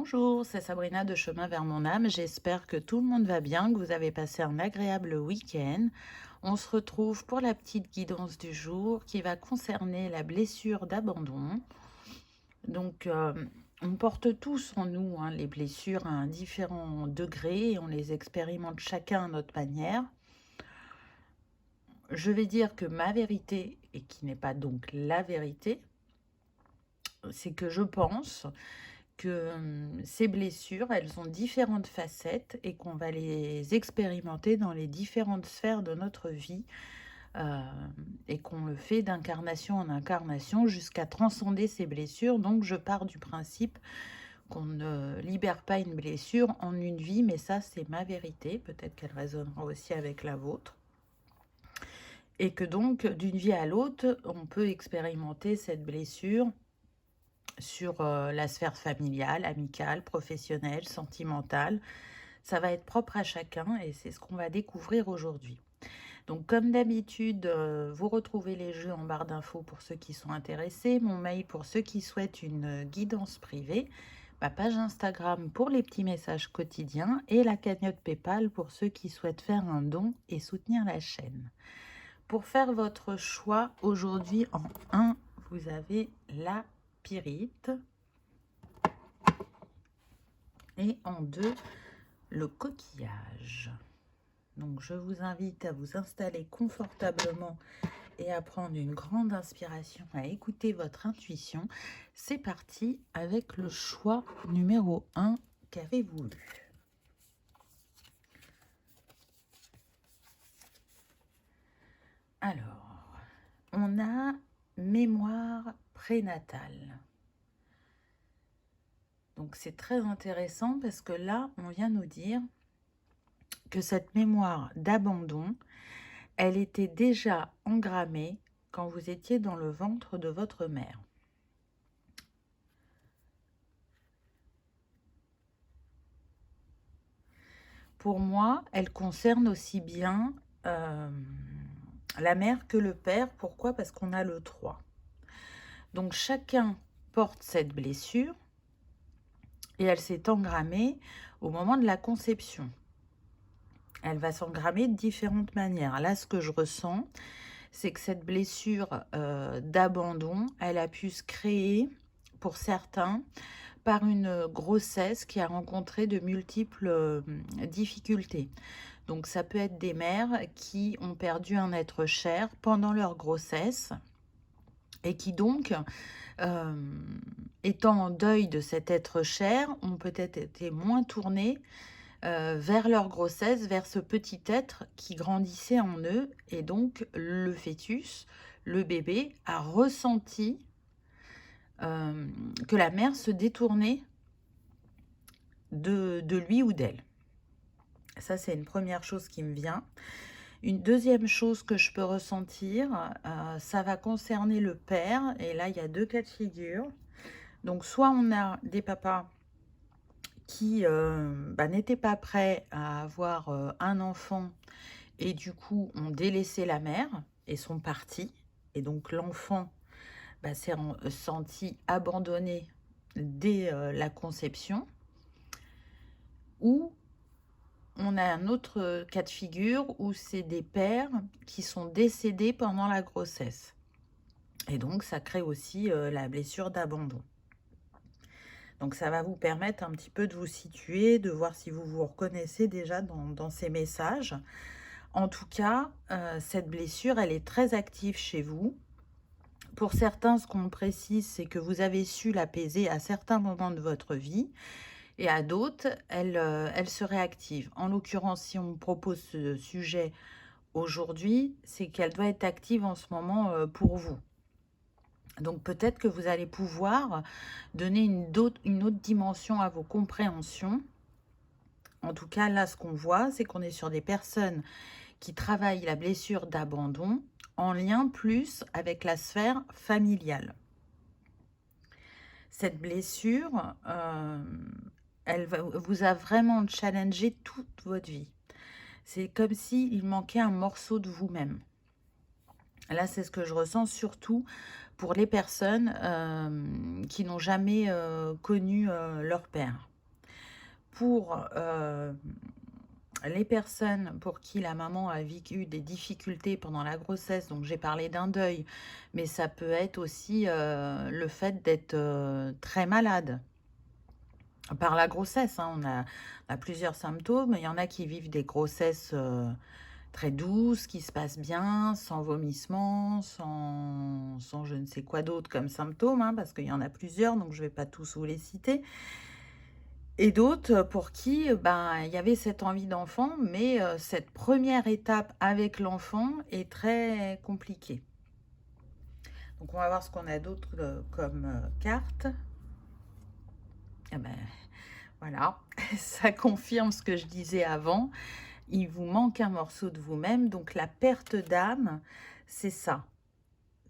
Bonjour, c'est Sabrina de Chemin vers mon âme. J'espère que tout le monde va bien, que vous avez passé un agréable week-end. On se retrouve pour la petite guidance du jour qui va concerner la blessure d'abandon. Donc, on porte tous en nous les blessures à un différent degré et on les expérimente chacun à notre manière. Je vais dire que ma vérité, et qui n'est pas donc la vérité, c'est que je pense que ces blessures, elles ont différentes facettes et qu'on va les expérimenter dans les différentes sphères de notre vie euh, et qu'on le fait d'incarnation en incarnation jusqu'à transcender ces blessures. Donc je pars du principe qu'on ne libère pas une blessure en une vie, mais ça c'est ma vérité, peut-être qu'elle résonnera aussi avec la vôtre. Et que donc d'une vie à l'autre, on peut expérimenter cette blessure sur la sphère familiale, amicale, professionnelle, sentimentale. Ça va être propre à chacun et c'est ce qu'on va découvrir aujourd'hui. Donc comme d'habitude, vous retrouvez les jeux en barre d'infos pour ceux qui sont intéressés, mon mail pour ceux qui souhaitent une guidance privée, ma page Instagram pour les petits messages quotidiens et la cagnotte PayPal pour ceux qui souhaitent faire un don et soutenir la chaîne. Pour faire votre choix aujourd'hui en 1, vous avez la pyrite. Et en 2, le coquillage. Donc je vous invite à vous installer confortablement et à prendre une grande inspiration, à écouter votre intuition. C'est parti avec le choix numéro 1 qu'avez-vous lu? Alors, on a mémoire prénatale. Donc c'est très intéressant parce que là, on vient nous dire que cette mémoire d'abandon, elle était déjà engrammée quand vous étiez dans le ventre de votre mère. Pour moi, elle concerne aussi bien la mère que le père. Pourquoi? Parce qu'on a le 3. Donc chacun porte cette blessure et elle s'est engrammée au moment de la conception. Elle va s'engrammer de différentes manières. Là, ce que je ressens, c'est que cette blessure d'abandon, elle a pu se créer pour certains par une grossesse qui a rencontré de multiples difficultés. Donc ça peut être des mères qui ont perdu un être cher pendant leur grossesse et qui donc, étant en deuil de cet être cher, ont peut-être été moins tournées vers leur grossesse, vers ce petit être qui grandissait en eux. Et donc le fœtus, le bébé, a ressenti que la mère se détournait de lui ou d'elle. Ça, c'est une première chose qui me vient. Une deuxième chose que je peux ressentir, ça va concerner le père. Et là, il y a 2 cas de figure. Donc, soit on a des papas qui n'étaient pas prêts à avoir un enfant et du coup ont délaissé la mère et sont partis. Et donc, l'enfant s'est senti abandonné dès la conception. Ou on a un autre cas de figure où c'est des pères qui sont décédés pendant la grossesse. Et donc, ça crée aussi la blessure d'abandon. Donc, ça va vous permettre un petit peu de vous situer, de voir si vous vous reconnaissez déjà dans ces messages. En tout cas, cette blessure, elle est très active chez vous. Pour certains, ce qu'on précise, c'est que vous avez su l'apaiser à certains moments de votre vie. Et à d'autres, elle se réactive. En l'occurrence, si on me propose ce sujet aujourd'hui, c'est qu'elle doit être active en ce moment pour vous. Donc peut-être que vous allez pouvoir donner une autre dimension à vos compréhensions. En tout cas, là, ce qu'on voit, c'est qu'on est sur des personnes qui travaillent la blessure d'abandon en lien plus avec la sphère familiale. Cette blessure, elle vous a vraiment challengé toute votre vie. C'est comme s'il manquait un morceau de vous-même. Là, c'est ce que je ressens surtout pour les personnes qui n'ont jamais connu leur père. pour les personnes pour qui la maman a vécu des difficultés pendant la grossesse, donc j'ai parlé d'un deuil, mais ça peut être aussi le fait d'être très malade par la grossesse, hein. On a plusieurs symptômes. Il y en a qui vivent des grossesses très douces, qui se passent bien, sans vomissement, sans je ne sais quoi d'autre comme symptômes, hein, parce qu'il y en a plusieurs, donc je ne vais pas tous vous les citer. Et d'autres pour qui ben, il y avait cette envie d'enfant, mais cette première étape avec l'enfant est très compliquée. Donc on va voir ce qu'on a d'autre comme carte. Eh ben, voilà, ça confirme ce que je disais avant. Il vous manque un morceau de vous-même. Donc la perte d'âme, c'est ça.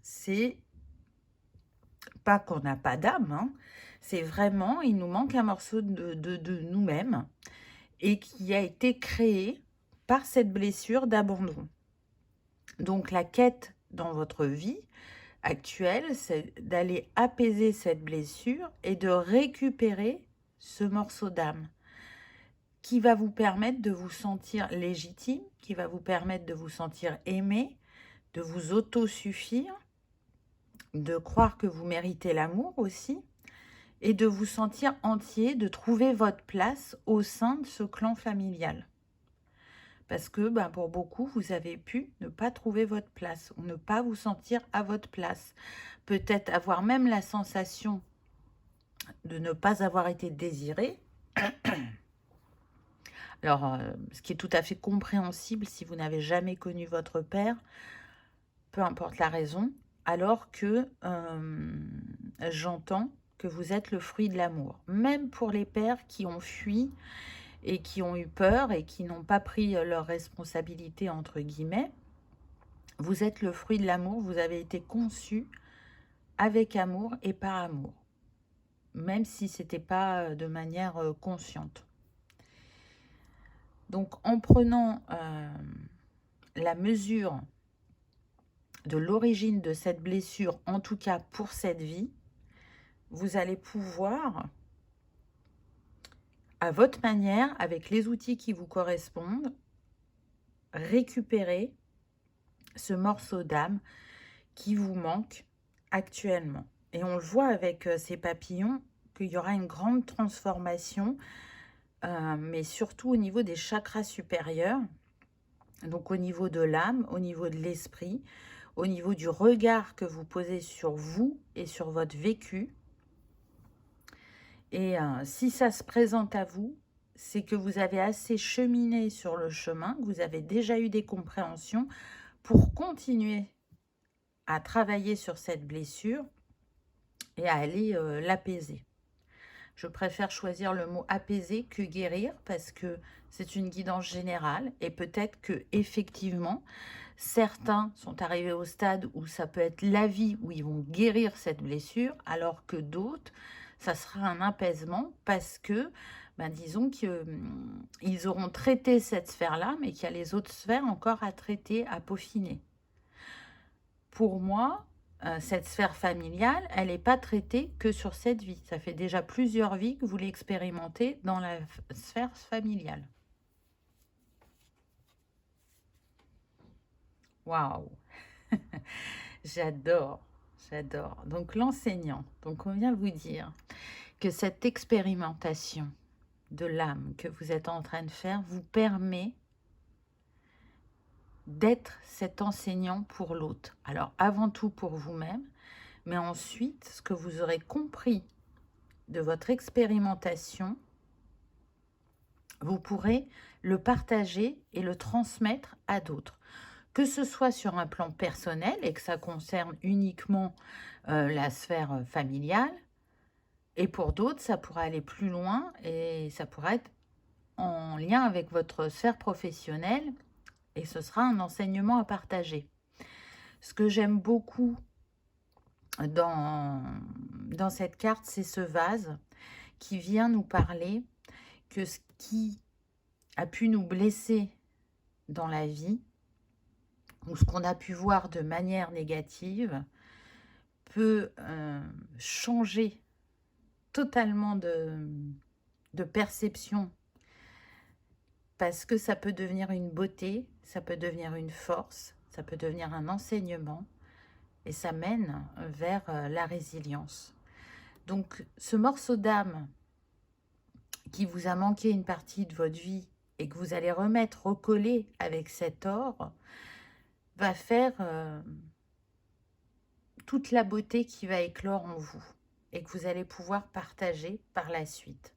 C'est pas qu'on n'a pas d'âme, hein. C'est vraiment, il nous manque un morceau de nous-mêmes et qui a été créé par cette blessure d'abandon. Donc la quête dans votre vie actuelle, c'est d'aller apaiser cette blessure et de récupérer ce morceau d'âme qui va vous permettre de vous sentir légitime, qui va vous permettre de vous sentir aimé, de vous autosuffire, de croire que vous méritez l'amour aussi, et de vous sentir entier, de trouver votre place au sein de ce clan familial. Parce que ben, pour beaucoup, vous avez pu ne pas trouver votre place, ou ne pas vous sentir à votre place. Peut-être avoir même la sensation de ne pas avoir été désiré. Alors, ce qui est tout à fait compréhensible si vous n'avez jamais connu votre père, peu importe la raison, alors que j'entends que vous êtes le fruit de l'amour. Même pour les pères qui ont fui et qui ont eu peur et qui n'ont pas pris leurs responsabilités, entre guillemets, vous êtes le fruit de l'amour, vous avez été conçu avec amour et par amour, même si ce n'était pas de manière consciente. Donc, en prenant la mesure de l'origine de cette blessure, en tout cas pour cette vie, vous allez pouvoir, à votre manière, avec les outils qui vous correspondent, récupérer ce morceau d'âme qui vous manque actuellement. Et on le voit avec ces papillons, qu'il y aura une grande transformation, mais surtout au niveau des chakras supérieurs, donc au niveau de l'âme, au niveau de l'esprit, au niveau du regard que vous posez sur vous et sur votre vécu. Et si ça se présente à vous, c'est que vous avez assez cheminé sur le chemin, que vous avez déjà eu des compréhensions pour continuer à travailler sur cette blessure et à aller l'apaiser. Je préfère choisir le mot apaiser que guérir parce que c'est une guidance générale et peut-être que effectivement certains sont arrivés au stade où ça peut être la vie où ils vont guérir cette blessure, alors que d'autres, ça sera un apaisement parce que, ben, disons qu'ils auront traité cette sphère-là, mais qu'il y a les autres sphères encore à traiter, à peaufiner. Pour moi, cette sphère familiale, elle n'est pas traitée que sur cette vie. Ça fait déjà plusieurs vies que vous l'expérimentez dans la sphère familiale. Waouh! J'adore, j'adore. Donc l'enseignant, donc on vient vous dire que cette expérimentation de l'âme que vous êtes en train de faire vous permet d'être cet enseignant pour l'autre. Alors avant tout pour vous-même, mais ensuite ce que vous aurez compris de votre expérimentation, vous pourrez le partager et le transmettre à d'autres. Que ce soit sur un plan personnel et que ça concerne uniquement la sphère familiale, et pour d'autres, ça pourra aller plus loin et ça pourra être en lien avec votre sphère professionnelle et ce sera un enseignement à partager. Ce que j'aime beaucoup dans cette carte, c'est ce vase qui vient nous parler que ce qui a pu nous blesser dans la vie, ou ce qu'on a pu voir de manière négative, peut changer totalement de de perception, parce que ça peut devenir une beauté, ça peut devenir une force, ça peut devenir un enseignement, et ça mène vers la résilience. Donc, ce morceau d'âme qui vous a manqué une partie de votre vie et que vous allez remettre, recoller avec cet or, va faire toute la beauté qui va éclore en vous et que vous allez pouvoir partager par la suite.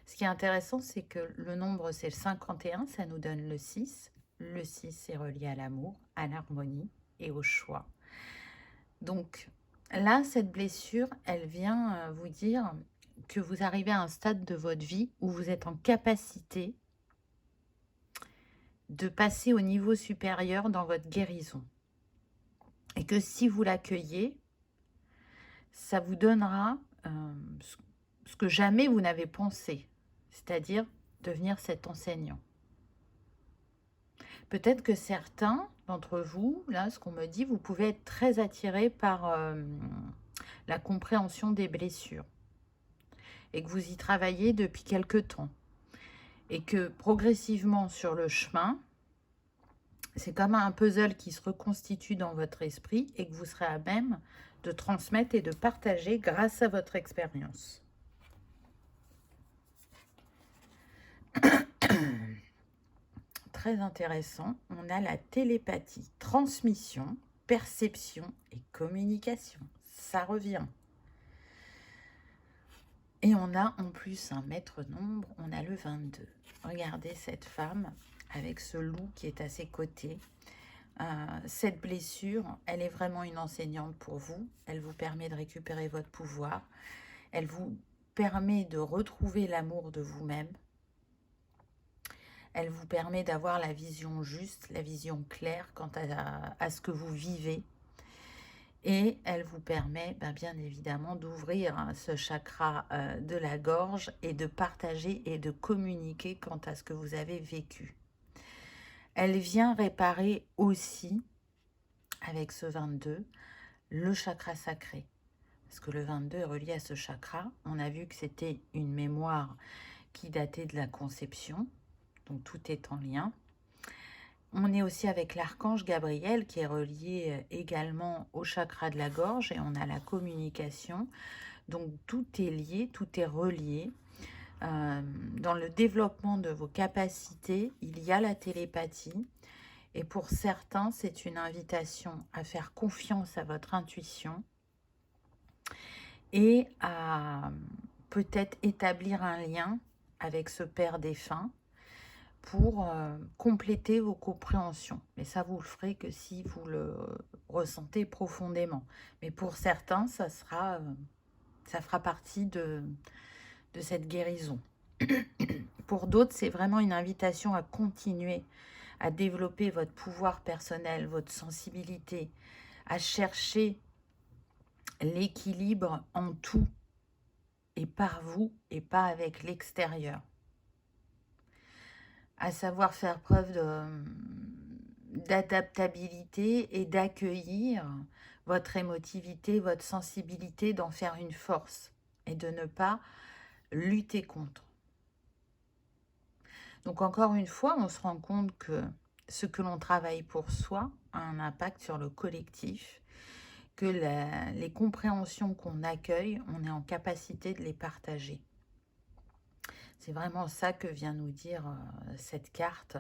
Ce qui est intéressant, c'est que le nombre, c'est le 51, ça nous donne le 6. Le 6 est relié à l'amour, à l'harmonie et au choix. Donc là, cette blessure, elle vient vous dire que vous arrivez à un stade de votre vie où vous êtes en capacité de passer au niveau supérieur dans votre guérison. Et que si vous l'accueillez, ça vous donnera ce que jamais vous n'avez pensé, c'est-à-dire devenir cet enseignant. Peut-être que certains d'entre vous, là, ce qu'on me dit, vous pouvez être très attirés par la compréhension des blessures et que vous y travaillez depuis quelque temps. Et que progressivement sur le chemin, c'est comme un puzzle qui se reconstitue dans votre esprit et que vous serez à même de transmettre et de partager grâce à votre expérience. Très intéressant, on a la télépathie, transmission, perception et communication. Ça revient. Et on a en plus un maître nombre, on a le 22. Regardez cette femme avec ce loup qui est à ses côtés. Cette blessure, elle est vraiment une enseignante pour vous. Elle vous permet de récupérer votre pouvoir. Elle vous permet de retrouver l'amour de vous-même. Elle vous permet d'avoir la vision juste, la vision claire quant à ce que vous vivez. Et elle vous permet bien évidemment d'ouvrir ce chakra de la gorge et de partager et de communiquer quant à ce que vous avez vécu. Elle vient réparer aussi, avec ce 22, le chakra sacré. Parce que le 22 est relié à ce chakra. On a vu que c'était une mémoire qui datait de la conception. Donc tout est en lien. On est aussi avec l'archange Gabriel qui est relié également au chakra de la gorge et on a la communication. Donc tout est lié, tout est relié. Dans le développement de vos capacités, il y a la télépathie. Et pour certains, c'est une invitation à faire confiance à votre intuition et à peut-être établir un lien avec ce père défunt pour compléter vos compréhensions. Mais ça, vous le ferez que si vous le ressentez profondément. Mais pour certains, ça fera partie de cette guérison. Pour d'autres, c'est vraiment une invitation à continuer à développer votre pouvoir personnel, votre sensibilité, à chercher l'équilibre en tout et par vous et pas avec l'extérieur. À savoir faire preuve d'adaptabilité et d'accueillir votre émotivité, votre sensibilité, d'en faire une force et de ne pas lutter contre. Donc encore une fois, on se rend compte que ce que l'on travaille pour soi a un impact sur le collectif, que les compréhensions qu'on accueille, on est en capacité de les partager. C'est vraiment ça que vient nous dire cette carte.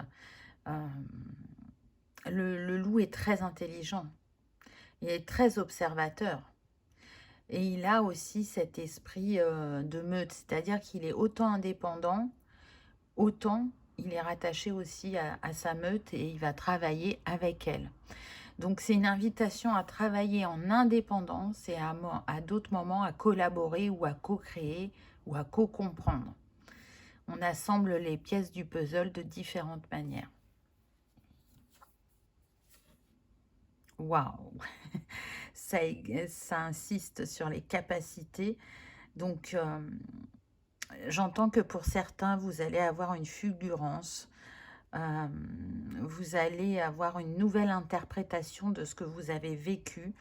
Le loup est très intelligent, il est très observateur. Et il a aussi cet esprit de meute, c'est-à-dire qu'il est autant indépendant, autant il est rattaché aussi à sa meute et il va travailler avec elle. Donc c'est une invitation à travailler en indépendance et à d'autres moments à collaborer ou à co-créer ou à co-comprendre. On assemble les pièces du puzzle de différentes manières. Waouh! Ça insiste sur les capacités. Donc, j'entends que pour certains, vous allez avoir une fulgurance. Vous allez avoir une nouvelle interprétation de ce que vous avez vécu.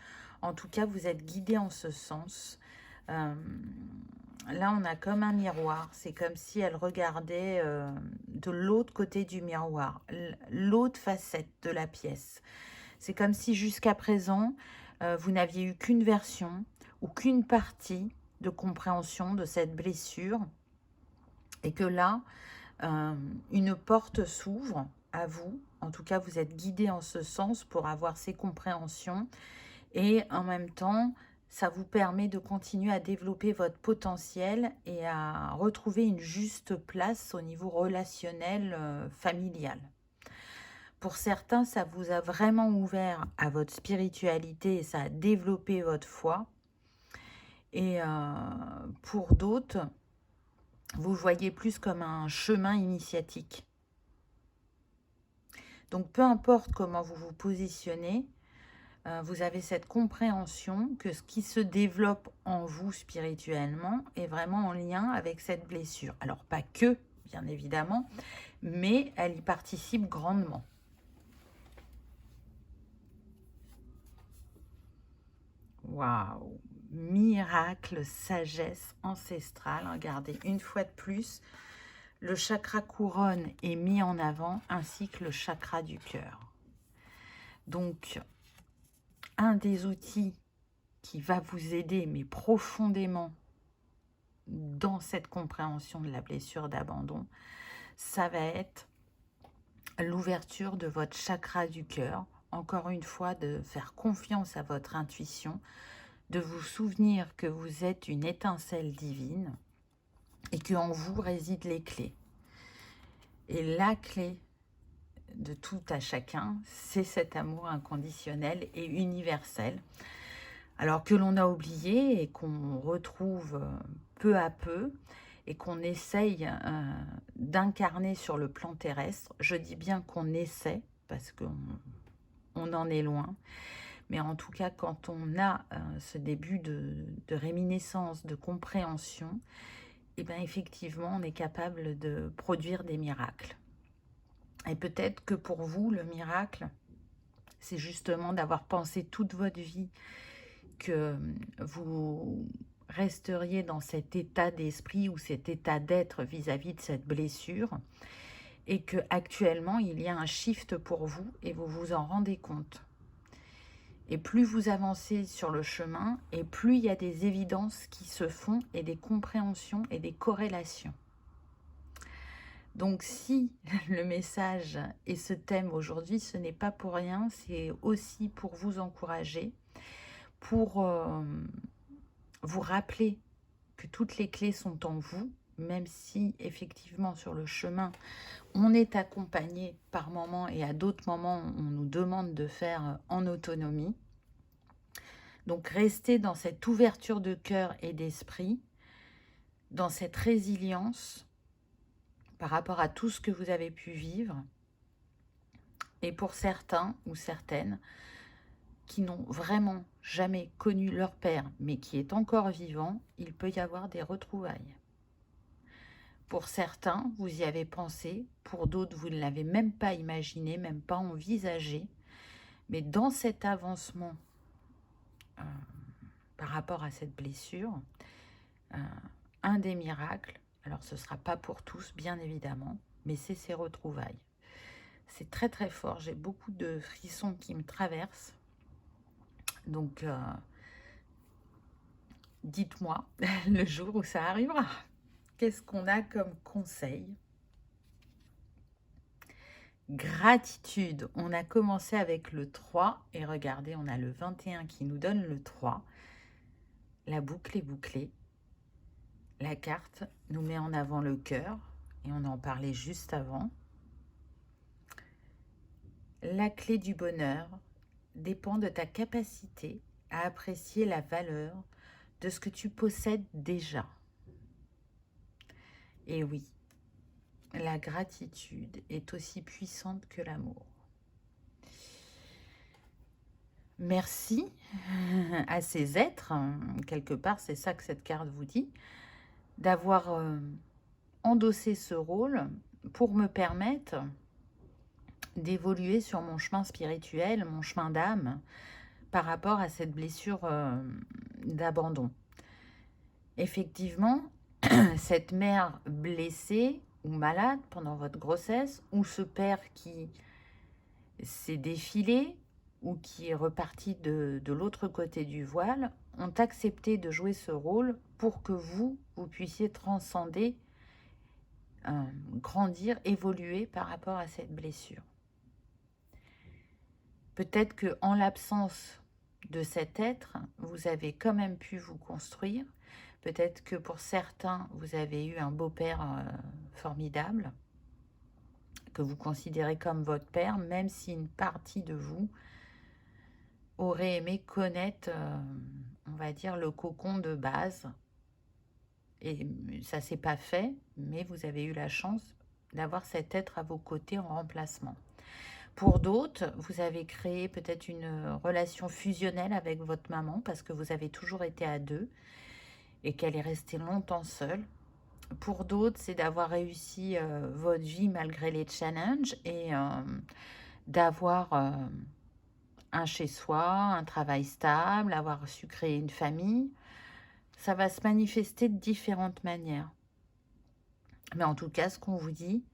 En tout cas, vous êtes guidé en ce sens. là, on a comme un miroir. C'est comme si elle regardait de l'autre côté du miroir, l'autre facette de la pièce. C'est comme si jusqu'à présent, vous n'aviez eu qu'une version ou qu'une partie de compréhension de cette blessure et que là, une porte s'ouvre à vous. En tout cas, vous êtes guidé en ce sens pour avoir ces compréhensions et en même temps, ça vous permet de continuer à développer votre potentiel et à retrouver une juste place au niveau relationnel, familial. Pour certains, ça vous a vraiment ouvert à votre spiritualité et ça a développé votre foi. Et pour d'autres, vous voyez plus comme un chemin initiatique. Donc, peu importe comment vous vous positionnez, vous avez cette compréhension que ce qui se développe en vous spirituellement est vraiment en lien avec cette blessure. Alors, pas que, bien évidemment, mais elle y participe grandement. Waouh! Miracle, sagesse ancestrale. Regardez, une fois de plus, le chakra couronne est mis en avant, ainsi que le chakra du cœur. Donc, un des outils qui va vous aider, mais profondément, dans cette compréhension de la blessure d'abandon, ça va être l'ouverture de votre chakra du cœur. Encore une fois, de faire confiance à votre intuition, de vous souvenir que vous êtes une étincelle divine et qu'en vous résident les clés. Et la clé de tout à chacun, c'est cet amour inconditionnel et universel. Alors que l'on a oublié et qu'on retrouve peu à peu et qu'on essaye d'incarner sur le plan terrestre. Je dis bien qu'on essaie parce qu'on en est loin. Mais en tout cas, quand on a ce début de réminiscence, de compréhension, et bien effectivement, on est capable de produire des miracles. Et peut-être que pour vous, le miracle, c'est justement d'avoir pensé toute votre vie que vous resteriez dans cet état d'esprit ou cet état d'être vis-à-vis de cette blessure et que actuellement il y a un shift pour vous et vous vous en rendez compte. Et plus vous avancez sur le chemin et plus il y a des évidences qui se font et des compréhensions et des corrélations. Donc si le message et ce thème aujourd'hui, ce n'est pas pour rien, c'est aussi pour vous encourager, pour vous rappeler que toutes les clés sont en vous, même si effectivement sur le chemin, on est accompagné par moments et à d'autres moments, on nous demande de faire en autonomie. Donc restez dans cette ouverture de cœur et d'esprit, dans cette résilience par rapport à tout ce que vous avez pu vivre. Et pour certains ou certaines qui n'ont vraiment jamais connu leur père, mais qui est encore vivant, il peut y avoir des retrouvailles. Pour certains, vous y avez pensé, pour d'autres, vous ne l'avez même pas imaginé, même pas envisagé. Mais dans cet avancement par rapport à cette blessure, un des miracles, alors ce ne sera pas pour tous, bien évidemment, mais c'est ces retrouvailles. C'est très très fort, j'ai beaucoup de frissons qui me traversent. Donc, dites-moi le jour où ça arrivera. Qu'est-ce qu'on a comme conseil? Gratitude. On a commencé avec le 3 et regardez, on a le 21 qui nous donne le 3. La boucle est bouclée. La carte nous met en avant le cœur et on en parlait juste avant. La clé du bonheur dépend de ta capacité à apprécier la valeur de ce que tu possèdes déjà. Et oui, la gratitude est aussi puissante que l'amour. Merci à ces êtres, quelque part, c'est ça que cette carte vous dit, d'avoir endossé ce rôle pour me permettre d'évoluer sur mon chemin spirituel, mon chemin d'âme, par rapport à cette blessure d'abandon. effectivement, cette mère blessée ou malade pendant votre grossesse, ou ce père qui s'est défilé ou qui est reparti de l'autre côté du voile, ont accepté de jouer ce rôle pour que vous puissiez transcender, grandir, évoluer par rapport à cette blessure. Peut-être qu'en l'absence de cet être, vous avez quand même pu vous construire. Peut-être que pour certains, vous avez eu un beau-père formidable, que vous considérez comme votre père, même si une partie de vous aurait aimé connaître, on va dire, le cocon de base. Et ça ne s'est pas fait, mais vous avez eu la chance d'avoir cet être à vos côtés en remplacement. Pour d'autres, vous avez créé peut-être une relation fusionnelle avec votre maman parce que vous avez toujours été à deux et qu'elle est restée longtemps seule. Pour d'autres, c'est d'avoir réussi votre vie malgré les challenges et d'avoir un chez-soi, un travail stable, avoir su créer une famille. Ça va se manifester de différentes manières. Mais en tout cas, ce qu'on vous dit,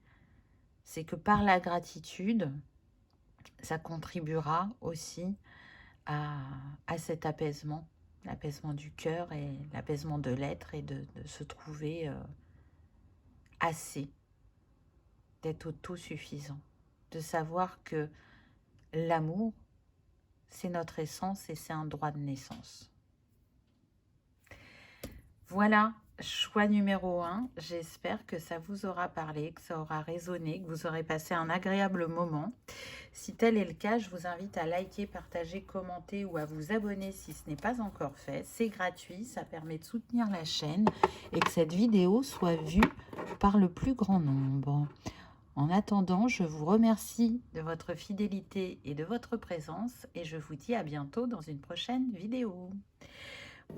c'est que par la gratitude, ça contribuera aussi à cet apaisement, l'apaisement du cœur et l'apaisement de l'être et de se trouver assez, d'être autosuffisant, de savoir que l'amour, c'est notre essence et c'est un droit de naissance. Voilà, choix numéro 1. J'espère que ça vous aura parlé, que ça aura résonné, que vous aurez passé un agréable moment. Si tel est le cas, je vous invite à liker, partager, commenter ou à vous abonner si ce n'est pas encore fait. C'est gratuit, ça permet de soutenir la chaîne et que cette vidéo soit vue par le plus grand nombre. En attendant, je vous remercie de votre fidélité et de votre présence et je vous dis à bientôt dans une prochaine vidéo.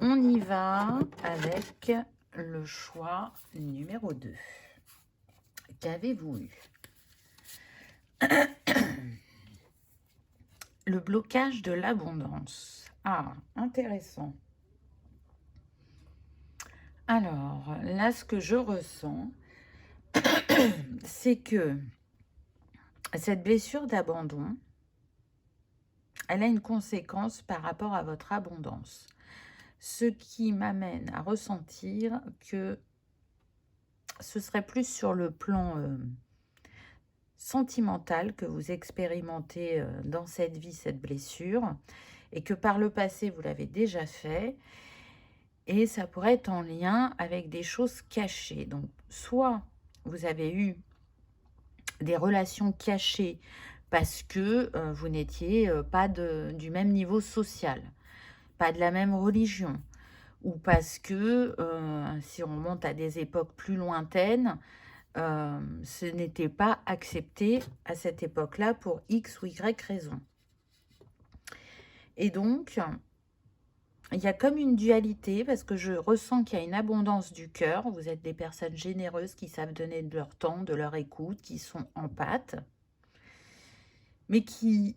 On y va avec le choix numéro 2. Qu'avez-vous eu? Le blocage de l'abondance. Ah, intéressant. Alors, là, ce que je ressens, c'est que cette blessure d'abandon, elle a une conséquence par rapport à votre abondance. Ce qui m'amène à ressentir que ce serait plus sur le plan sentimental que vous expérimentez dans cette vie, cette blessure, et que par le passé, vous l'avez déjà fait, et ça pourrait être en lien avec des choses cachées. Donc, soit vous avez eu des relations cachées parce que vous n'étiez pas du même niveau social, pas de la même religion, ou parce que, si on remonte à des époques plus lointaines, ce n'était pas accepté à cette époque-là pour X ou Y raison. Et donc, il y a comme une dualité parce que je ressens qu'il y a une abondance du cœur. Vous êtes des personnes généreuses qui savent donner de leur temps, de leur écoute, qui sont empathes, mais qui,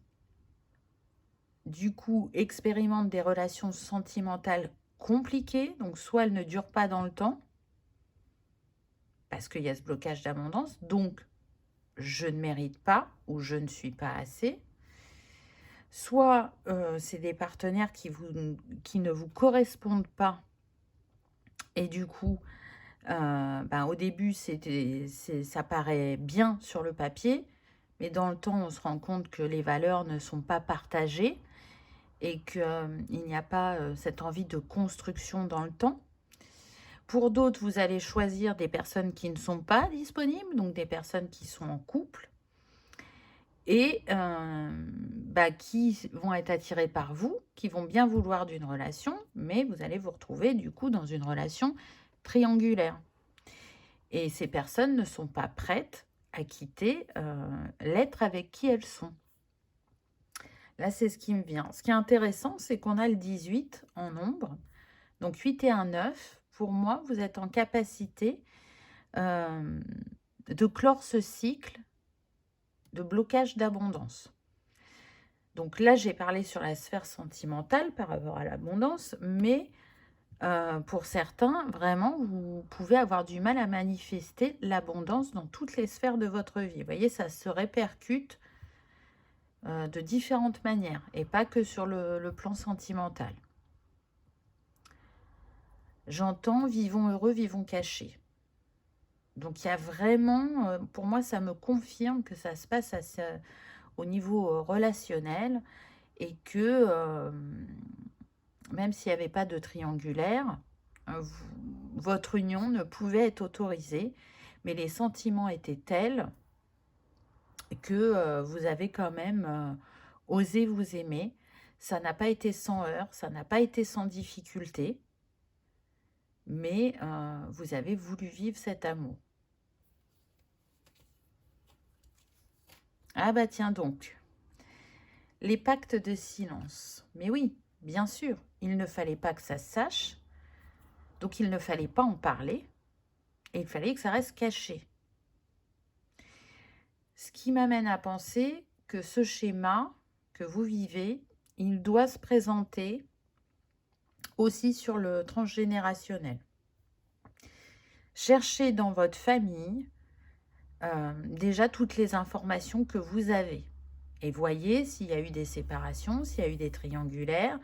du coup, expérimentent des relations sentimentales compliquées. Donc, soit elles ne durent pas dans le temps, parce qu'il y a ce blocage d'abondance, donc je ne mérite pas ou je ne suis pas assez. Soit c'est des partenaires qui ne vous correspondent pas et du coup, au début, ça paraît bien sur le papier, mais dans le temps, on se rend compte que les valeurs ne sont pas partagées et qu'il n'y a pas cette envie de construction dans le temps. Pour d'autres, vous allez choisir des personnes qui ne sont pas disponibles, donc des personnes qui sont en couple, et qui vont être attirés par vous, qui vont bien vouloir d'une relation, mais vous allez vous retrouver du coup dans une relation triangulaire. Et ces personnes ne sont pas prêtes à quitter l'être avec qui elles sont. Là, c'est ce qui me vient. Ce qui est intéressant, c'est qu'on a le 18 en nombre. Donc 8 et un 9, pour moi, vous êtes en capacité de clore ce cycle de blocage d'abondance. Donc là, j'ai parlé sur la sphère sentimentale par rapport à l'abondance, mais Pour certains, vraiment, vous pouvez avoir du mal à manifester l'abondance dans toutes les sphères de votre vie. Vous voyez, ça se répercute de différentes manières et pas que sur le plan sentimental. J'entends vivons heureux, vivons cachés. Donc il y a vraiment, pour moi, ça me confirme que ça se passe au niveau relationnel et que même s'il n'y avait pas de triangulaire, votre union ne pouvait être autorisée, mais les sentiments étaient tels que vous avez quand même osé vous aimer. Ça n'a pas été sans heurts, ça n'a pas été sans difficulté, mais vous avez voulu vivre cet amour. Ah bah tiens donc, les pactes de silence. Mais oui, bien sûr, il ne fallait pas que ça se sache, donc il ne fallait pas en parler, et il fallait que ça reste caché. Ce qui m'amène à penser que ce schéma que vous vivez, il doit se présenter aussi sur le transgénérationnel. Cherchez dans votre famille déjà toutes les informations que vous avez. Et voyez s'il y a eu des séparations, s'il y a eu des triangulaires,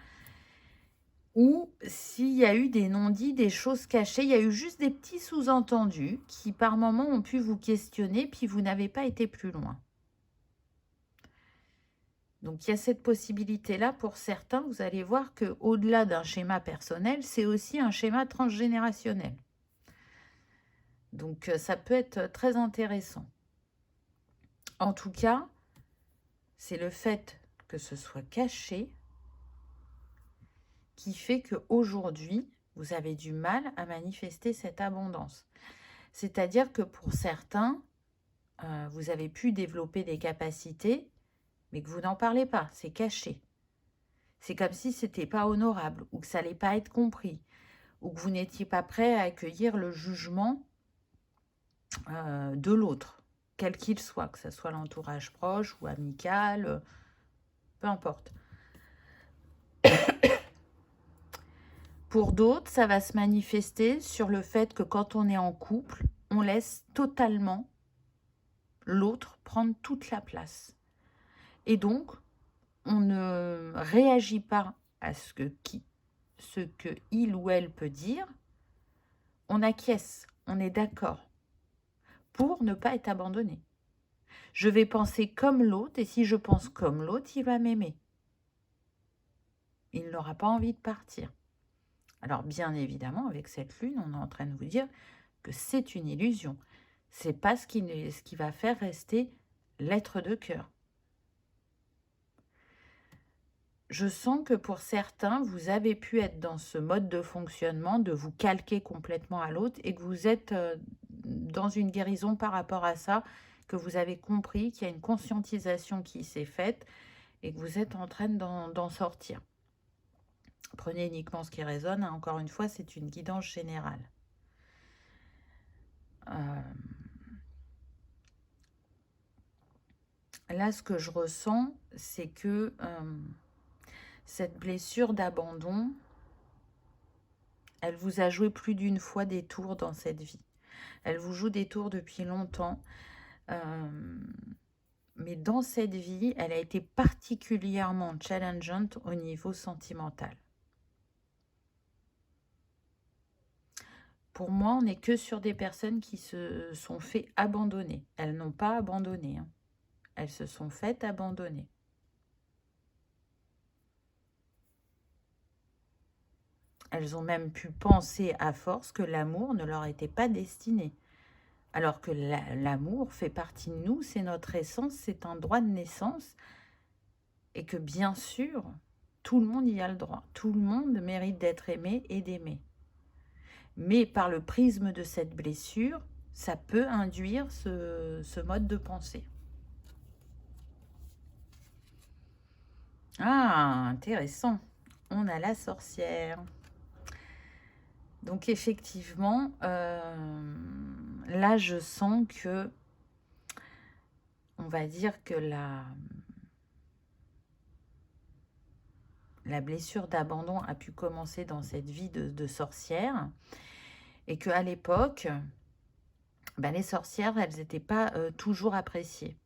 ou s'il y a eu des non-dits, des choses cachées. Il y a eu juste des petits sous-entendus qui par moments ont pu vous questionner, puis vous n'avez pas été plus loin. Donc il y a cette possibilité-là pour certains. Vous allez voir qu'au-delà d'un schéma personnel, c'est aussi un schéma transgénérationnel. Donc ça peut être très intéressant. En tout cas, c'est le fait que ce soit caché qui fait qu'aujourd'hui, vous avez du mal à manifester cette abondance. C'est-à-dire que pour certains, vous avez pu développer des capacités, mais que vous n'en parlez pas, c'est caché. C'est comme si ce n'était pas honorable, ou que ça n'allait pas être compris, ou que vous n'étiez pas prêt à accueillir le jugement de l'autre, quel qu'il soit, que ce soit l'entourage proche ou amical, peu importe. Pour d'autres, ça va se manifester sur le fait que quand on est en couple, on laisse totalement l'autre prendre toute la place. Et donc, on ne réagit pas à ce que il ou elle peut dire. On acquiesce, on est d'accord pour ne pas être abandonné. Je vais penser comme l'autre et si je pense comme l'autre, il va m'aimer. Il n'aura pas envie de partir. Alors bien évidemment, avec cette lune, on est en train de vous dire que c'est une illusion. C'est pas ce qui va faire rester l'être de cœur. Je sens que pour certains, vous avez pu être dans ce mode de fonctionnement, de vous calquer complètement à l'autre et que vous êtes dans une guérison par rapport à ça, que vous avez compris qu'il y a une conscientisation qui s'est faite et que vous êtes en train d'en sortir. Prenez uniquement ce qui résonne. Hein. Encore une fois, c'est une guidance générale. Là, ce que je ressens, c'est que cette blessure d'abandon, elle vous a joué plus d'une fois des tours dans cette vie. Elle vous joue des tours depuis longtemps. Mais dans cette vie, elle a été particulièrement challengeante au niveau sentimental. Pour moi, on n'est que sur des personnes qui se sont fait abandonner. Elles n'ont pas abandonné. Hein. Elles se sont faites abandonner. Elles ont même pu penser à force que l'amour ne leur était pas destiné. Alors que l'amour fait partie de nous, c'est notre essence, c'est un droit de naissance. Et que bien sûr, tout le monde y a le droit. Tout le monde mérite d'être aimé et d'aimer. Mais par le prisme de cette blessure, ça peut induire ce mode de pensée. Ah, intéressant. On a la sorcière. Donc effectivement, là je sens que, on va dire que la blessure d'abandon a pu commencer dans cette vie de sorcière. Et qu'à l'époque, ben, les sorcières, elles n'étaient pas toujours appréciées.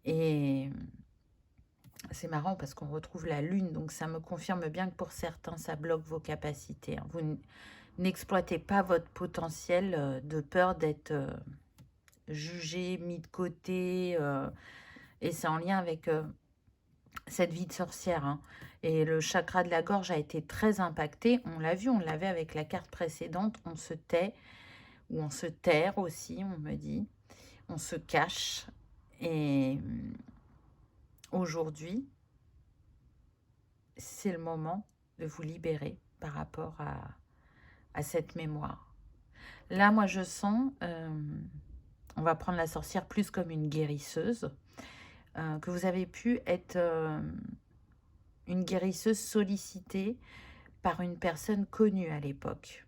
Et c'est marrant parce qu'on retrouve la lune, donc ça me confirme bien que pour certains, ça bloque vos capacités. Hein. Vous n'exploitez pas votre potentiel de peur d'être jugé, mis de côté. Et c'est en lien avec cette vie de sorcière. Hein. Et le chakra de la gorge a été très impacté. On l'a vu, on l'avait avec la carte précédente. On se tait, ou on se terre aussi, on me dit. On se cache. Et aujourd'hui, c'est le moment de vous libérer par rapport à cette mémoire. Là, moi, je sens, on va prendre la sorcière plus comme une guérisseuse, que vous avez pu être une guérisseuse sollicitée par une personne connue à l'époque.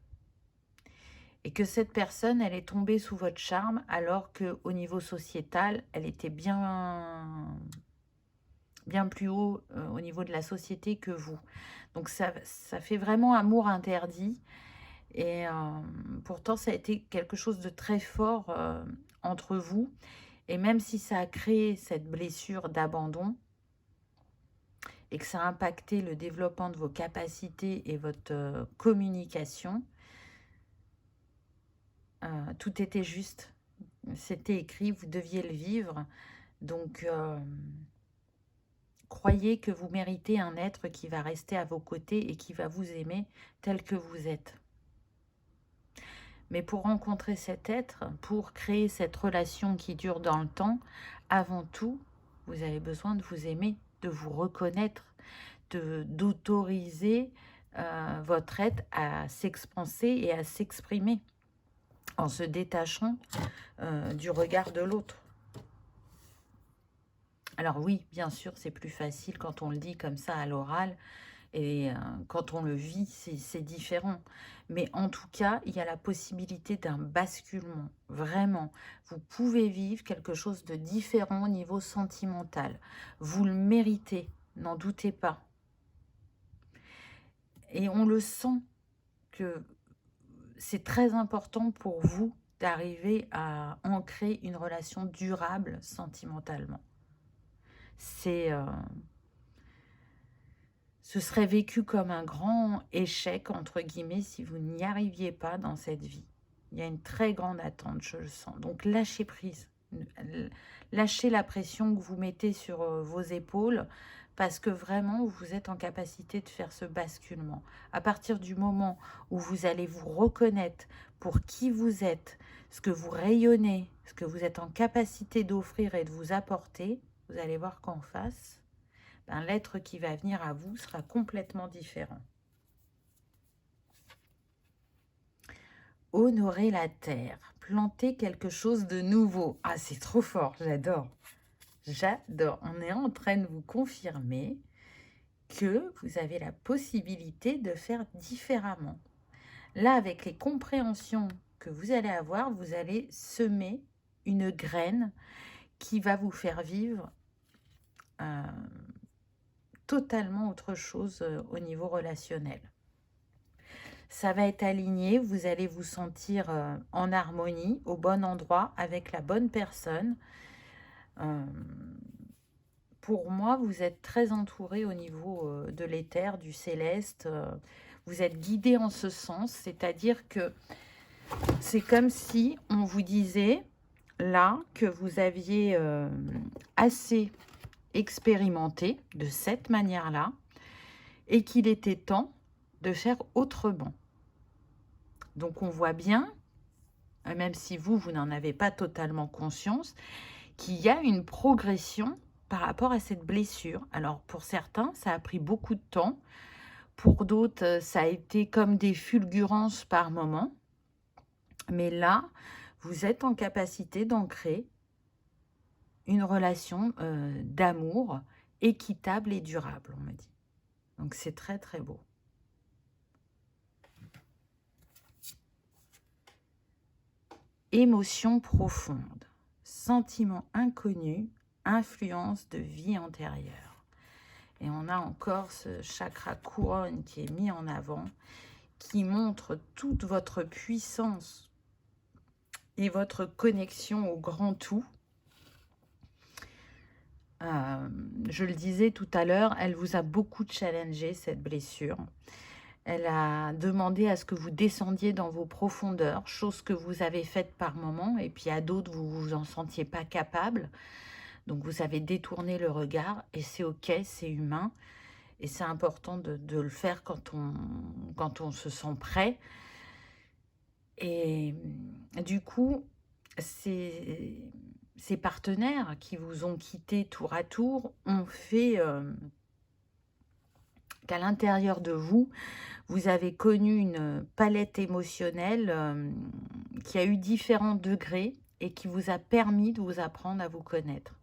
Et que cette personne, elle est tombée sous votre charme alors qu'au niveau sociétal, elle était bien plus haut au niveau de la société que vous. Donc ça fait vraiment amour interdit. Et pourtant, ça a été quelque chose de très fort entre vous. Et même si ça a créé cette blessure d'abandon et que ça a impacté le développement de vos capacités et votre communication, tout était juste. C'était écrit, vous deviez le vivre. Donc, croyez que vous méritez un être qui va rester à vos côtés et qui va vous aimer tel que vous êtes. Mais pour rencontrer cet être, pour créer cette relation qui dure dans le temps, avant tout, vous avez besoin de vous aimer, de vous reconnaître, d'autoriser votre être à s'expanser et à s'exprimer en se détachant du regard de l'autre. Alors oui, bien sûr, c'est plus facile quand on le dit comme ça à l'oral, et quand on le vit, c'est différent. Mais en tout cas, il y a la possibilité d'un basculement. Vraiment, vous pouvez vivre quelque chose de différent au niveau sentimental. Vous le méritez, n'en doutez pas. Et on le sent que c'est très important pour vous d'arriver à ancrer une relation durable sentimentalement. Ce serait vécu comme un grand échec, entre guillemets, si vous n'y arriviez pas dans cette vie. Il y a une très grande attente, je le sens. Donc, lâchez prise. Lâchez la pression que vous mettez sur vos épaules parce que vraiment, vous êtes en capacité de faire ce basculement. À partir du moment où vous allez vous reconnaître pour qui vous êtes, ce que vous rayonnez, ce que vous êtes en capacité d'offrir et de vous apporter, vous allez voir qu'en face, ben, l'être qui va venir à vous sera complètement différent. Honorer la terre, planter quelque chose de nouveau. Ah, c'est trop fort, j'adore. J'adore. On est en train de vous confirmer que vous avez la possibilité de faire différemment. Là, avec les compréhensions que vous allez avoir, vous allez semer une graine qui va vous faire vivre totalement autre chose au niveau relationnel. Ça va être aligné, vous allez vous sentir en harmonie, au bon endroit, avec la bonne personne. Pour moi, vous êtes très entouré au niveau de l'éther, du céleste. Vous êtes guidé en ce sens, c'est-à-dire que c'est comme si on vous disait là que vous aviez assez expérimenté de cette manière-là et qu'il était temps de faire autrement. Donc on voit bien, même si vous n'en avez pas totalement conscience, qu'il y a une progression par rapport à cette blessure. Alors pour certains, ça a pris beaucoup de temps. Pour d'autres, ça a été comme des fulgurances par moment. Mais là, vous êtes en capacité d'ancrer une relation d'amour équitable et durable, on me dit. Donc c'est très très beau. Émotion profonde, sentiment inconnu, influence de vie antérieure. Et on a encore ce chakra couronne qui est mis en avant, qui montre toute votre puissance et votre connexion au grand tout. Je le disais tout à l'heure, elle vous a beaucoup challengé, cette blessure. Elle a demandé à ce que vous descendiez dans vos profondeurs, chose que vous avez faite par moments, et puis à d'autres, vous vous en sentiez pas capable. Donc vous avez détourné le regard, et c'est ok, c'est humain. Et c'est important de le faire quand on se sent prêt. Et du coup, ces partenaires qui vous ont quitté tour à tour ont fait qu'à l'intérieur de vous, vous avez connu une palette émotionnelle qui a eu différents degrés et qui vous a permis de vous apprendre à vous connaître.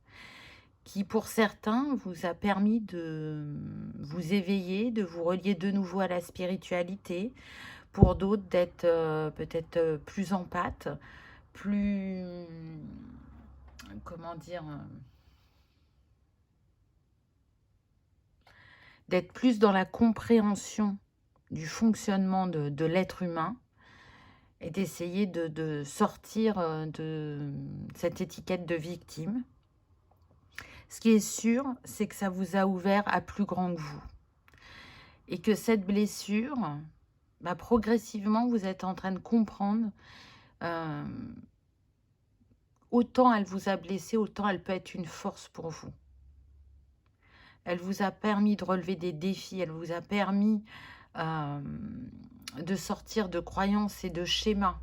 Qui, pour certains, vous a permis de vous éveiller, de vous relier de nouveau à la spiritualité. Pour d'autres, d'être peut-être plus empathe, plus... comment dire, d'être plus dans la compréhension du fonctionnement de l'être humain et d'essayer de sortir de cette étiquette de victime. Ce qui est sûr, c'est que ça vous a ouvert à plus grand que vous. Et que cette blessure, bah, progressivement, vous êtes en train de comprendre autant elle vous a blessé, autant elle peut être une force pour vous. Elle vous a permis de relever des défis, elle vous a permis de sortir de croyances et de schémas.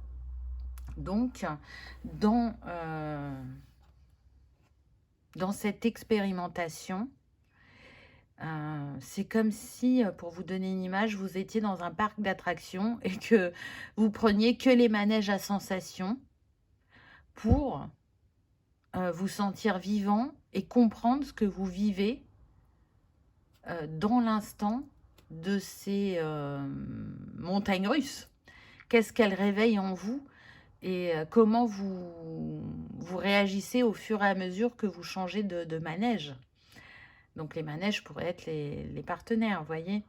Donc, dans cette expérimentation, c'est comme si, pour vous donner une image, vous étiez dans un parc d'attractions et que vous preniez que les manèges à sensations pour vous sentir vivant et comprendre ce que vous vivez dans l'instant de ces montagnes russes. Qu'est-ce qu'elles réveillent en vous et comment vous réagissez au fur et à mesure que vous changez de manège. Donc les manèges pourraient être les partenaires, vous voyez.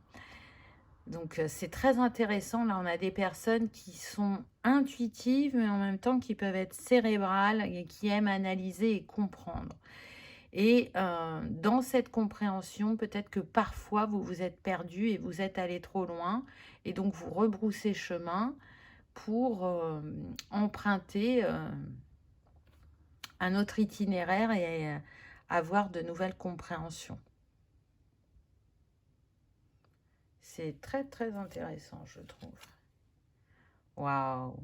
Donc c'est très intéressant. Là, on a des personnes qui sont intuitives, mais en même temps qui peuvent être cérébrales et qui aiment analyser et comprendre. Et dans cette compréhension, peut-être que parfois, vous vous êtes perdu et vous êtes allé trop loin. Et donc, vous rebroussez chemin pour emprunter un autre itinéraire et avoir de nouvelles compréhensions. C'est très, très intéressant, je trouve. Waouh!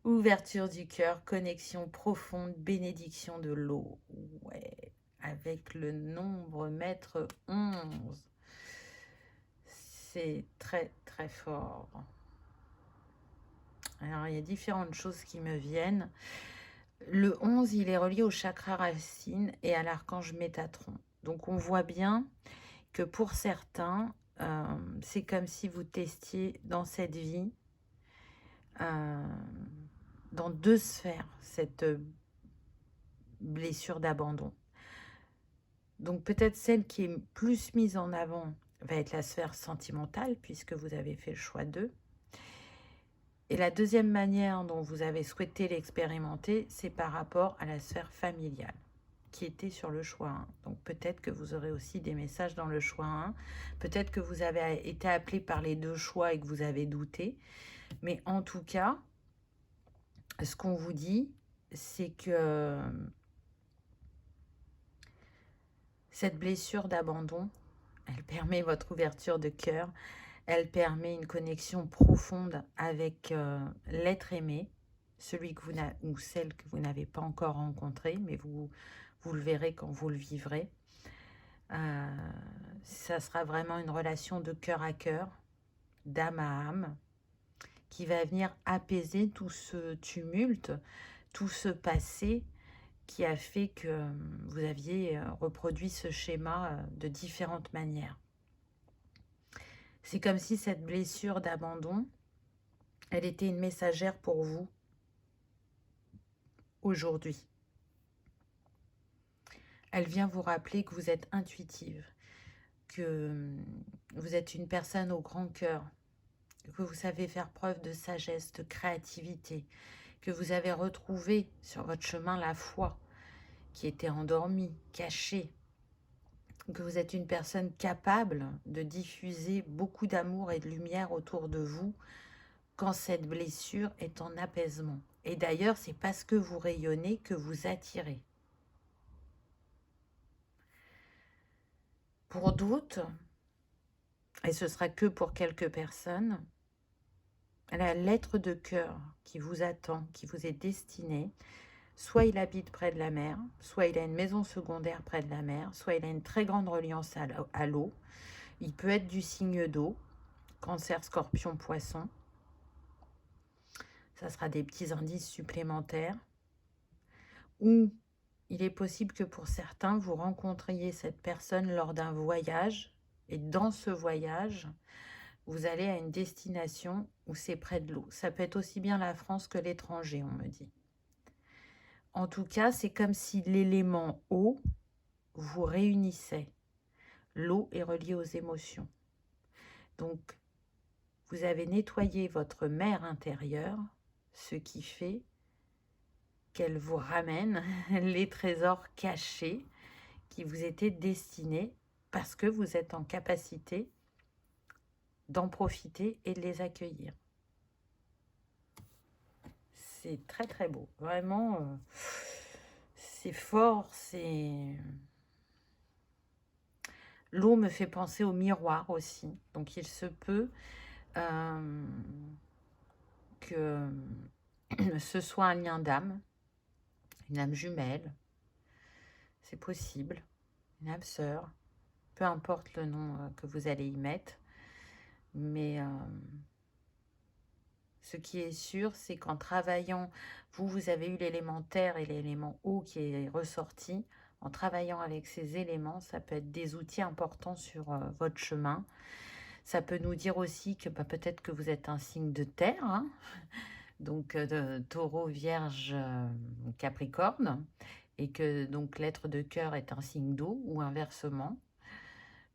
Ouverture du cœur, connexion profonde, bénédiction de l'eau. Ouais, avec le nombre maître 11. C'est très, très fort. Alors, il y a différentes choses qui me viennent. Le 11, il est relié au chakra racine et à l'archange Métatron. Donc, on voit bien que pour certains, c'est comme si vous testiez dans cette vie, dans deux sphères, cette blessure d'abandon. Donc, peut-être celle qui est plus mise en avant va être la sphère sentimentale, puisque vous avez fait le choix d'eux. Et la deuxième manière dont vous avez souhaité l'expérimenter, c'est par rapport à la sphère familiale, qui était sur le choix 1. Donc peut-être que vous aurez aussi des messages dans le choix 1. Peut-être que vous avez été appelé par les deux choix et que vous avez douté. Mais en tout cas, ce qu'on vous dit, c'est que cette blessure d'abandon, elle permet votre ouverture de cœur. Elle permet une connexion profonde avec l'être aimé, celui que vous ou celle que vous n'avez pas encore rencontré, mais vous le verrez quand vous le vivrez. Ça sera vraiment une relation de cœur à cœur, d'âme à âme, qui va venir apaiser tout ce tumulte, tout ce passé qui a fait que vous aviez reproduit ce schéma de différentes manières. C'est comme si cette blessure d'abandon, elle était une messagère pour vous aujourd'hui. Elle vient vous rappeler que vous êtes intuitive, que vous êtes une personne au grand cœur, que vous savez faire preuve de sagesse, de créativité, que vous avez retrouvé sur votre chemin la foi qui était endormie, cachée, que vous êtes une personne capable de diffuser beaucoup d'amour et de lumière autour de vous quand cette blessure est en apaisement. Et d'ailleurs, c'est parce que vous rayonnez que vous attirez. Pour d'autres, et ce sera que pour quelques personnes, la lettre de cœur qui vous attend, qui vous est destinée, soit il habite près de la mer, soit il a une maison secondaire près de la mer, soit il a une très grande reliance à l'eau. Il peut être du signe d'eau, Cancer, Scorpion, Poisson. Ça sera des petits indices supplémentaires. Ou il est possible que pour certains, vous rencontriez cette personne lors d'un voyage. Et dans ce voyage, vous allez à une destination où c'est près de l'eau. Ça peut être aussi bien la France que l'étranger, on me dit. En tout cas, c'est comme si l'élément eau vous réunissait. L'eau est reliée aux émotions. Donc, vous avez nettoyé votre mer intérieure, ce qui fait qu'elle vous ramène les trésors cachés qui vous étaient destinés parce que vous êtes en capacité d'en profiter et de les accueillir. C'est très très beau, vraiment, c'est fort, c'est... L'eau me fait penser au miroir aussi, donc il se peut que ce soit un lien d'âme, une âme jumelle, c'est possible, une âme sœur, peu importe le nom que vous allez y mettre, mais ce qui est sûr, c'est qu'en travaillant, vous avez eu l'élément terre et l'élément eau qui est ressorti. En travaillant avec ces éléments, ça peut être des outils importants sur votre chemin. Ça peut nous dire aussi que peut-être que vous êtes un signe de terre, hein, donc de Taureau, Vierge, Capricorne, et que donc l'être de cœur est un signe d'eau ou inversement.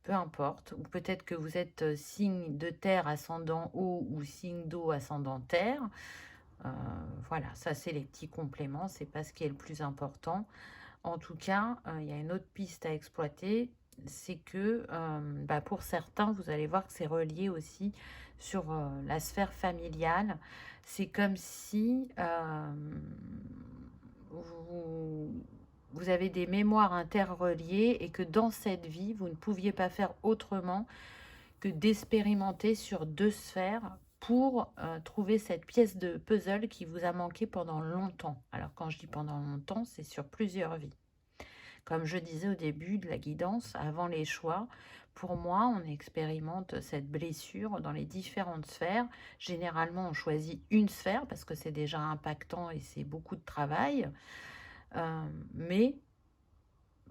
Peu importe, ou peut-être que vous êtes signe de terre ascendant eau ou signe d'eau ascendant terre. Voilà, ça c'est les petits compléments, c'est pas ce qui est le plus important. En tout cas, il y a une autre piste à exploiter, c'est que pour certains, vous allez voir que c'est relié aussi sur la sphère familiale. C'est comme si vous avez des mémoires interreliées et que dans cette vie, vous ne pouviez pas faire autrement que d'expérimenter sur 2 sphères pour trouver cette pièce de puzzle qui vous a manqué pendant longtemps. Alors quand je dis pendant longtemps, c'est sur plusieurs vies. Comme je disais au début de la guidance, avant les choix, pour moi, on expérimente cette blessure dans les différentes sphères. Généralement, on choisit une sphère parce que c'est déjà impactant et c'est beaucoup de travail. Mais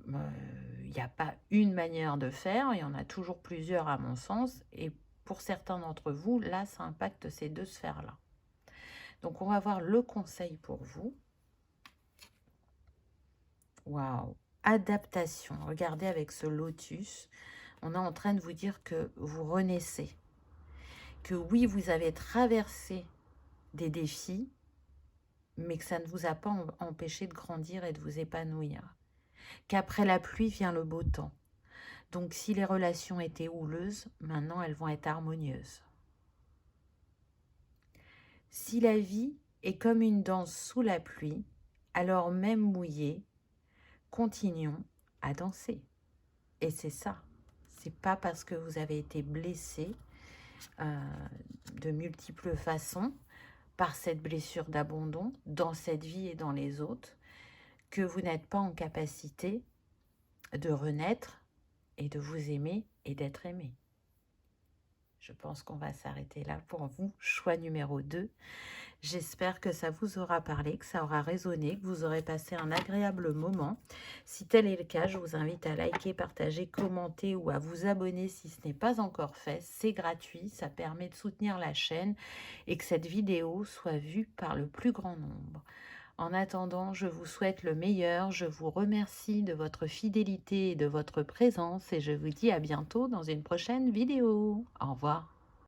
il n'y a pas une manière de faire, il y en a toujours plusieurs à mon sens. Et pour certains d'entre vous, là, ça impacte ces 2 sphères-là. Donc, on va voir le conseil pour vous. Waouh! Adaptation. Regardez avec ce lotus, on est en train de vous dire que vous renaissez. Que oui, vous avez traversé des défis, mais que ça ne vous a pas empêché de grandir et de vous épanouir. Qu'après la pluie vient le beau temps. Donc si les relations étaient houleuses, maintenant elles vont être harmonieuses. Si la vie est comme une danse sous la pluie, alors même mouillée, continuons à danser. Et c'est ça. C'est pas parce que vous avez été blessé de multiples façons par cette blessure d'abandon dans cette vie et dans les autres que vous n'êtes pas en capacité de renaître et de vous aimer et d'être aimé. Je pense qu'on va s'arrêter là pour vous. Choix numéro 2. J'espère que ça vous aura parlé, que ça aura résonné, que vous aurez passé un agréable moment. Si tel est le cas, je vous invite à liker, partager, commenter ou à vous abonner si ce n'est pas encore fait. C'est gratuit, ça permet de soutenir la chaîne et que cette vidéo soit vue par le plus grand nombre. En attendant, je vous souhaite le meilleur. Je vous remercie de votre fidélité et de votre présence et je vous dis à bientôt dans une prochaine vidéo. Au revoir.